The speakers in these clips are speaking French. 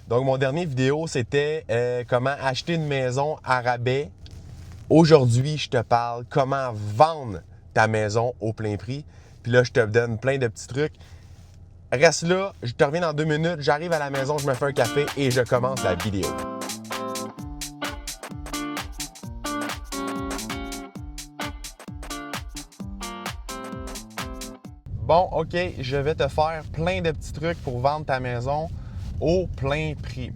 Donc, mon dernier vidéo, c'était comment acheter une maison à rabais. Aujourd'hui, je te parle comment vendre ta maison au plein prix. Puis là, je te donne plein de petits trucs. Reste là, je te reviens dans 2 minutes. J'arrive à la maison, je me fais un café et je commence la vidéo. Bon, OK, je vais te faire plein de petits trucs pour vendre ta maison au plein prix.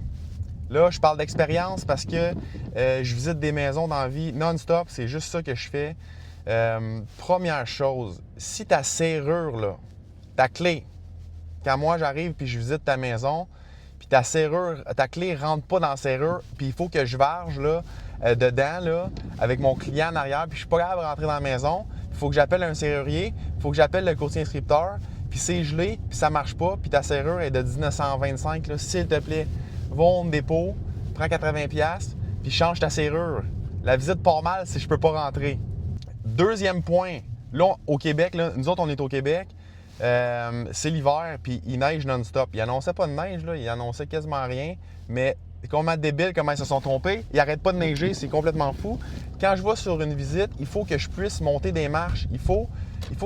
Là, je parle d'expérience parce que je visite des maisons dans la vie non-stop. C'est juste ça que je fais. Première chose, si ta serrure, là, ta clé, quand moi j'arrive puis je visite ta maison, puis ta serrure, ta clé ne rentre pas dans la serrure, puis il faut que je varge là, dedans là, avec mon client en arrière, puis je ne suis pas capable de rentrer dans la maison, il faut que j'appelle un serrurier, il faut que j'appelle le courtier inscripteur, puis c'est gelé, puis ça ne marche pas, puis ta serrure est de 1925, là, s'il te plaît, va au Home Depot, prends 80$, puis change ta serrure. La visite part mal si je ne peux pas rentrer. Deuxième point, là, au Québec, là, nous autres, on est au Québec, c'est l'hiver, puis il neige non-stop. Il annonçait pas de neige, là, il annonçait quasiment rien, mais comment débile, comment ils se sont trompés. Il n'arrête pas de neiger, c'est complètement fou. Quand je vais sur une visite, il faut que je puisse monter des marches. Il faut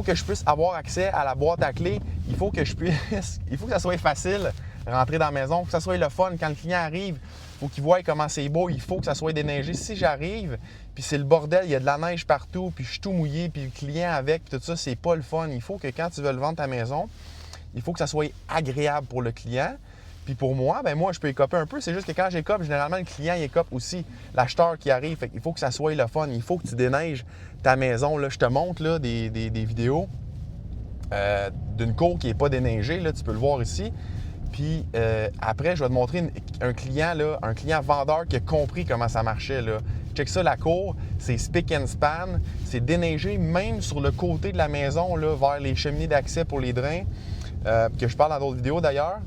que je puisse avoir accès à la boîte à clés. Il faut que ça soit facile rentrer dans la maison, que ça soit le fun. Quand le client arrive, il faut qu'il voie comment c'est beau, il faut que ça soit déneigé. Si j'arrive, puis c'est le bordel, il y a de la neige partout, puis je suis tout mouillé, puis le client avec, puis tout ça, c'est pas le fun. Il faut que quand tu veux le vendre ta maison, il faut que ça soit agréable pour le client. Puis pour moi, ben moi, je peux écoper un peu. C'est juste que quand j'écope, généralement, le client il écope aussi. L'acheteur qui arrive, fait qu'il faut que ça soit le fun. Il faut que tu déneiges ta maison. Là, je te montre là, des vidéos d'une cour qui n'est pas déneigée. Là, tu peux le voir ici. Puis après, je vais te montrer un client vendeur qui a compris comment ça marchait. Là. Check ça, la cour, c'est spick and span. C'est déneigé même sur le côté de la maison, là, vers les cheminées d'accès pour les drains, que je parle dans d'autres vidéos d'ailleurs.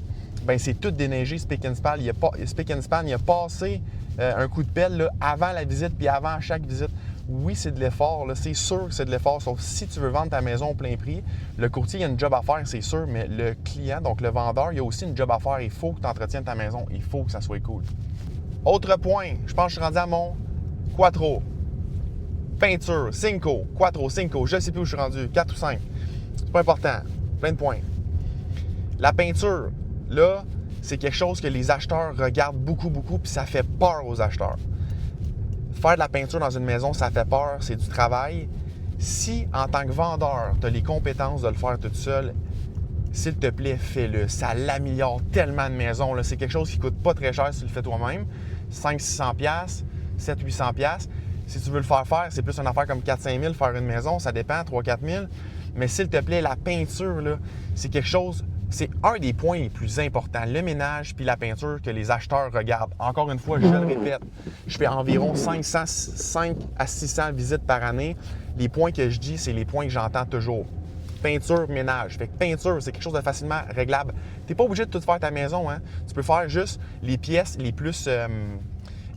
Bien, c'est tout déneigé, spick and span. Il a passé un coup de pelle là, avant la visite puis avant chaque visite. Oui, c'est de l'effort, là, c'est sûr que c'est de l'effort, sauf si tu veux vendre ta maison au plein prix. Le courtier, il a une job à faire, c'est sûr, mais le client, donc le vendeur, il a aussi une job à faire. Il faut que tu entretiennes ta maison, il faut que ça soit cool. Autre point, je pense que je suis rendu à mon Quattro. Peinture, Cinco, Quattro, Cinco, je ne sais plus où je suis rendu, 4 ou 5. C'est pas important, plein de points. La peinture, là, c'est quelque chose que les acheteurs regardent beaucoup, puis ça fait peur aux acheteurs. Faire de la peinture dans une maison, ça fait peur, c'est du travail. Si, en tant que vendeur, tu as les compétences de le faire toute seule, s'il te plaît, fais-le. Ça l'améliore tellement de maisons. Là. C'est quelque chose qui ne coûte pas très cher si tu le fais toi-même. 500-600$, 700-800$. Si tu veux le faire, c'est plus une affaire comme 4-5 000 faire une maison, ça dépend, 3-4 000. Mais s'il te plaît, la peinture, là, c'est quelque chose... C'est un des points les plus importants, le ménage puis la peinture que les acheteurs regardent. Encore une fois, je le répète, je fais environ 5 à 600 visites par année. Les points que je dis, c'est les points que j'entends toujours. Peinture, ménage. Fait que peinture, c'est quelque chose de facilement réglable. Tu n'es pas obligé de tout faire ta maison. Hein? Tu peux faire juste les pièces les plus,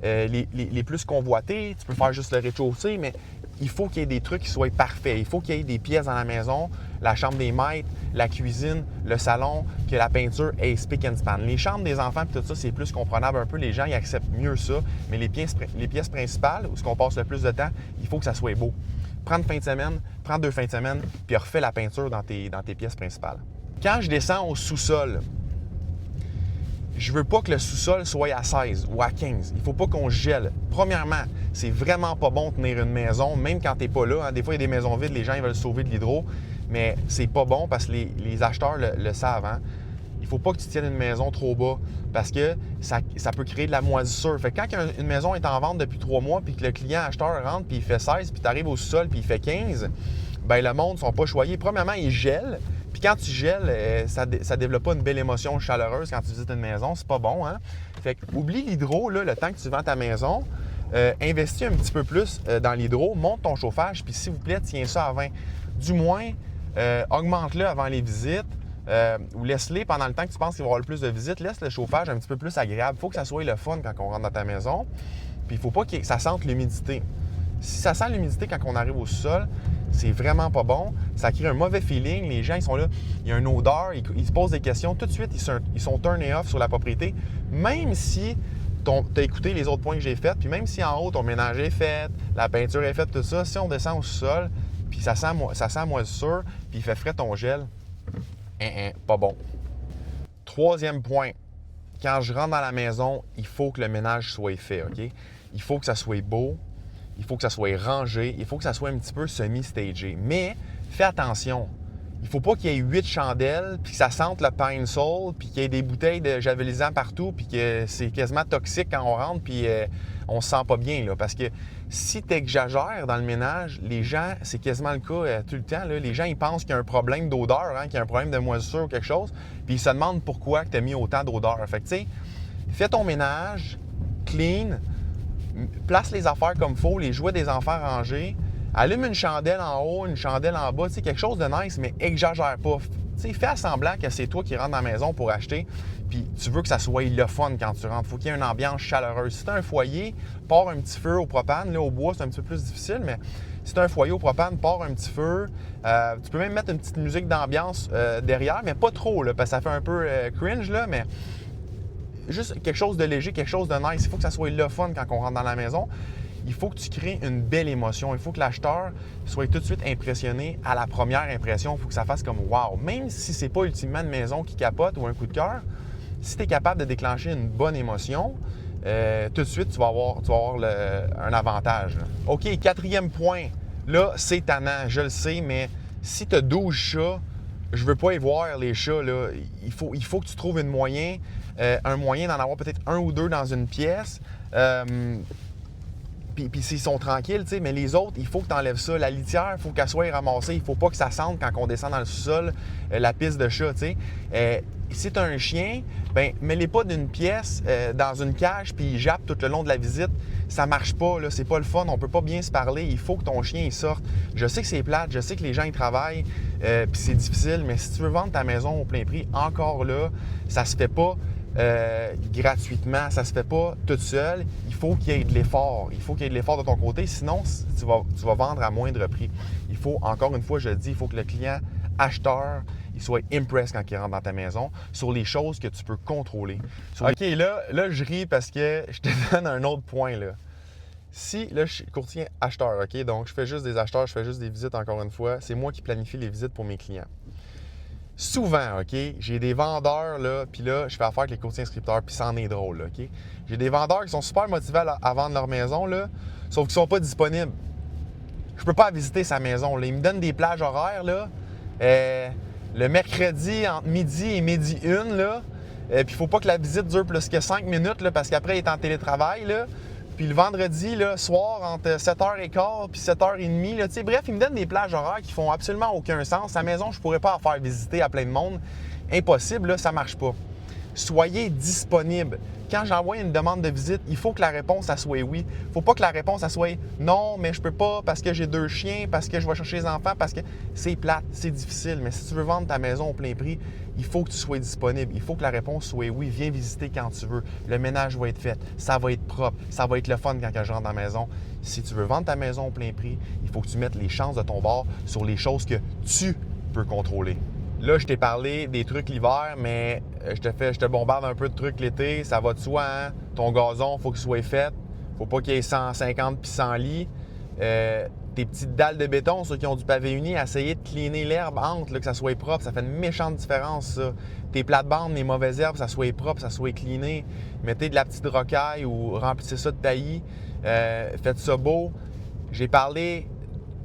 les plus convoitées. Tu peux faire juste le rez-de-chaussée, mais il faut qu'il y ait des trucs qui soient parfaits. Il faut qu'il y ait des pièces dans la maison, la chambre des maîtres, la cuisine, le salon, que la peinture est spick and span. Les chambres des enfants et tout ça, c'est plus comprenable un peu. Les gens, ils acceptent mieux ça. Mais les pièces principales, où on passe le plus de temps, il faut que ça soit beau. Prends une fin de semaine, prends 2 fins de semaine, puis refais la peinture dans tes pièces principales. Quand je descends au sous-sol, je veux pas que le sous-sol soit à 16 ou à 15. Il faut pas qu'on gèle. Premièrement, c'est vraiment pas bon de tenir une maison, même quand tu n'es pas là. Hein. Des fois, il y a des maisons vides, les gens ils veulent sauver de l'hydro, mais c'est pas bon parce que les acheteurs le savent. Hein. Il faut pas que tu tiennes une maison trop bas parce que ça peut créer de la moisissure. Fait que quand une maison est en vente depuis 3 mois puis que le client acheteur rentre puis il fait 16 puis tu arrives au sous-sol puis il fait 15, bien le monde ne sont pas choyés. Premièrement, ils gèlent. Puis quand tu gèles, ça développe pas une belle émotion chaleureuse quand tu visites une maison. C'est pas bon, hein? Fait que oublie l'hydro, là, le temps que tu vends ta maison. Investis un petit peu plus dans l'hydro. Monte ton chauffage. Puis s'il vous plaît, tiens ça à 20. Du moins, augmente-le avant les visites. Ou laisse-les pendant le temps que tu penses qu'il va y avoir le plus de visites. Laisse le chauffage un petit peu plus agréable. Il faut que ça soit le fun quand on rentre dans ta maison. Puis il ne faut pas que ça sente l'humidité. Si ça sent l'humidité quand on arrive au sous-sol, c'est vraiment pas bon. Ça crée un mauvais feeling. Les gens, ils sont là, il y a une odeur, ils se posent des questions. Tout de suite, ils sont turn off sur la propriété. Même si tu as écouté les autres points que j'ai faits, puis même si en haut, ton ménage est fait, la peinture est faite, tout ça, si on descend au sous-sol, puis ça sent moisissure, puis il fait frais ton gel, pas bon. Troisième point, quand je rentre dans la maison, il faut que le ménage soit fait, OK? Il faut que ça soit beau, il faut que ça soit rangé, il faut que ça soit un petit peu semi-stagé. Mais fais attention, il ne faut pas qu'il y ait 8 chandelles, puis que ça sente le pine sol, puis qu'il y ait des bouteilles de javelisant partout, puis que c'est quasiment toxique quand on rentre, puis on se sent pas bien, là. Parce que si tu exagères dans le ménage, les gens, c'est quasiment le cas tout le temps, là, les gens, ils pensent qu'il y a un problème d'odeur, hein, qu'il y a un problème de moisissure ou quelque chose, puis ils se demandent pourquoi tu as mis autant d'odeur. Fait que, tu sais, fais ton ménage, clean, place les affaires comme il faut, les jouets des enfants rangés, allume une chandelle en haut, une chandelle en bas, tu sais, quelque chose de nice, mais exagère pas. Tu sais, fais semblant que c'est toi qui rentres dans la maison pour acheter, puis tu veux que ça soit le fun quand tu rentres. Il faut qu'il y ait une ambiance chaleureuse. Si tu as un foyer, pars un petit feu au propane. Là, au bois, c'est un petit peu plus difficile, mais si tu as un foyer au propane, pars un petit feu. Tu peux même mettre une petite musique d'ambiance derrière, mais pas trop, là, parce que ça fait un peu cringe, là, mais juste quelque chose de léger, quelque chose de nice. Il faut que ça soit le fun quand on rentre dans la maison. Il faut que tu crées une belle émotion. Il faut que l'acheteur soit tout de suite impressionné à la première impression. Il faut que ça fasse comme « wow ». Même si c'est pas ultimement une maison qui capote ou un coup de cœur, si tu es capable de déclencher une bonne émotion, tout de suite, tu vas avoir un avantage. OK, quatrième point. Là, c'est tannant, je le sais, mais si tu as 12 chats, je veux pas y voir les chats, là. Il faut que tu trouves un moyen d'en avoir peut-être un ou deux dans une pièce. Puis s'ils sont tranquilles, tu sais, mais les autres, il faut que tu enlèves ça. La litière, il faut qu'elle soit ramassée. Il ne faut pas que ça sente quand on descend dans le sous-sol la piste de chat, tu sais. Si tu as un chien, ben mets-les pas d'une pièce dans une cage puis il jappe tout le long de la visite. Ça marche pas, là. C'est pas le fun. On peut pas bien se parler. Il faut que ton chien il sorte. Je sais que c'est plate. Je sais que les gens ils travaillent puis c'est difficile, mais si tu veux vendre ta maison au plein prix, encore là, ça se fait pas gratuitement. Ça se fait pas tout seul. Il faut qu'il y ait de l'effort. Il faut qu'il y ait de l'effort de ton côté. Sinon, tu vas vendre à moindre prix. Il faut, encore une fois, je le dis, il faut que le client acheteur il soit impressed quand il rentre dans ta maison sur les choses que tu peux contrôler. OK, là, je ris parce que je te donne un autre point, là. Si, là, je suis courtier acheteur, OK? Donc, je fais juste des acheteurs, je fais juste des visites, encore une fois. C'est moi qui planifie les visites pour mes clients. Souvent, OK, j'ai des vendeurs, là, puis là, je fais affaire avec les courtiers inscripteurs, puis ça en est drôle, là, OK? J'ai des vendeurs qui sont super motivés à vendre leur maison, là, sauf qu'ils ne sont pas disponibles. Je peux pas visiter sa maison, là. Ils me donnent des plages horaires, là. Le mercredi, entre midi et midi 1, là. Puis il faut pas que la visite dure plus que 5 minutes, là, parce qu'après, il est en télétravail, là. Puis le vendredi, là, soir, entre 7h15 puis 7h30, là, bref, il me donne des plages horaires qui font absolument aucun sens. Sa maison, je pourrais pas la faire visiter à plein de monde. Impossible, là, ça marche pas. Soyez disponible. Quand j'envoie une demande de visite, il faut que la réponse, ça soit oui. Il ne faut pas que la réponse, ça soit non, mais je peux pas parce que j'ai 2 chiens, parce que je vais chercher les enfants, parce que c'est plate, c'est difficile. Mais si tu veux vendre ta maison au plein prix, il faut que tu sois disponible. Il faut que la réponse soit oui. Viens visiter quand tu veux. Le ménage va être fait. Ça va être propre. Ça va être le fun quand je rentre dans la maison. Si tu veux vendre ta maison au plein prix, il faut que tu mettes les chances de ton bord sur les choses que tu peux contrôler. Là, je t'ai parlé des trucs l'hiver, mais je te bombarde un peu de trucs l'été. Ça va de soi, hein? Ton gazon, il faut qu'il soit fait. Faut pas qu'il y ait 150 puis 100 lits. Tes petites dalles de béton, ceux qui ont du pavé uni, essayez de cleaner l'herbe entre, là, que ça soit propre. Ça fait une méchante différence, ça. Tes plates-bandes, les mauvaises herbes, ça soit propre, ça soit cleané. Mettez de la petite rocaille ou remplissez ça de taillis. Faites ça beau. J'ai parlé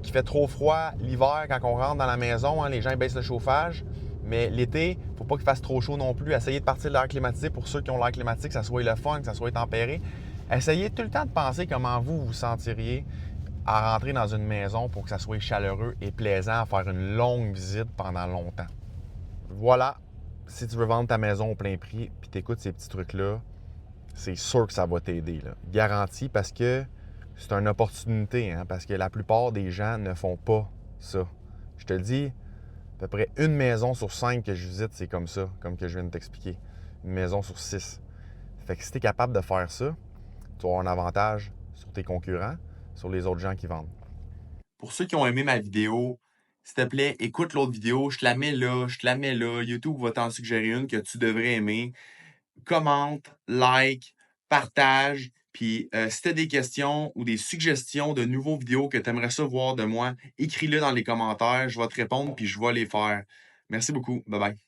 qu'il fait trop froid l'hiver quand on rentre dans la maison, hein, les gens baissent le chauffage. Mais l'été, il ne faut pas qu'il fasse trop chaud non plus. Essayez de partir de l'air climatisé pour ceux qui ont l'air climatique, que ça soit le fun, que ça soit tempéré. Essayez tout le temps de penser comment vous vous sentiriez à rentrer dans une maison pour que ça soit chaleureux et plaisant à faire une longue visite pendant longtemps. Voilà, si tu veux vendre ta maison au plein prix puis tu écoutes ces petits trucs-là, c'est sûr que ça va t'aider. Garanti parce que c'est une opportunité, hein, parce que la plupart des gens ne font pas ça. Je te le dis, à peu près une maison sur 5 que je visite, c'est comme ça, comme que je viens de t'expliquer. Une maison sur 6. Fait que si tu es capable de faire ça, tu vas avoir un avantage sur tes concurrents. sur les autres gens qui vendent. Pour ceux qui ont aimé ma vidéo, s'il te plaît, écoute l'autre vidéo. Je te la mets là, je te la mets là. YouTube va t'en suggérer une que tu devrais aimer. Commente, like, partage. Puis si tu as des questions ou des suggestions de nouveaux vidéos que tu aimerais ça voir de moi, écris-le dans les commentaires. Je vais te répondre puis je vais les faire. Merci beaucoup. Bye bye.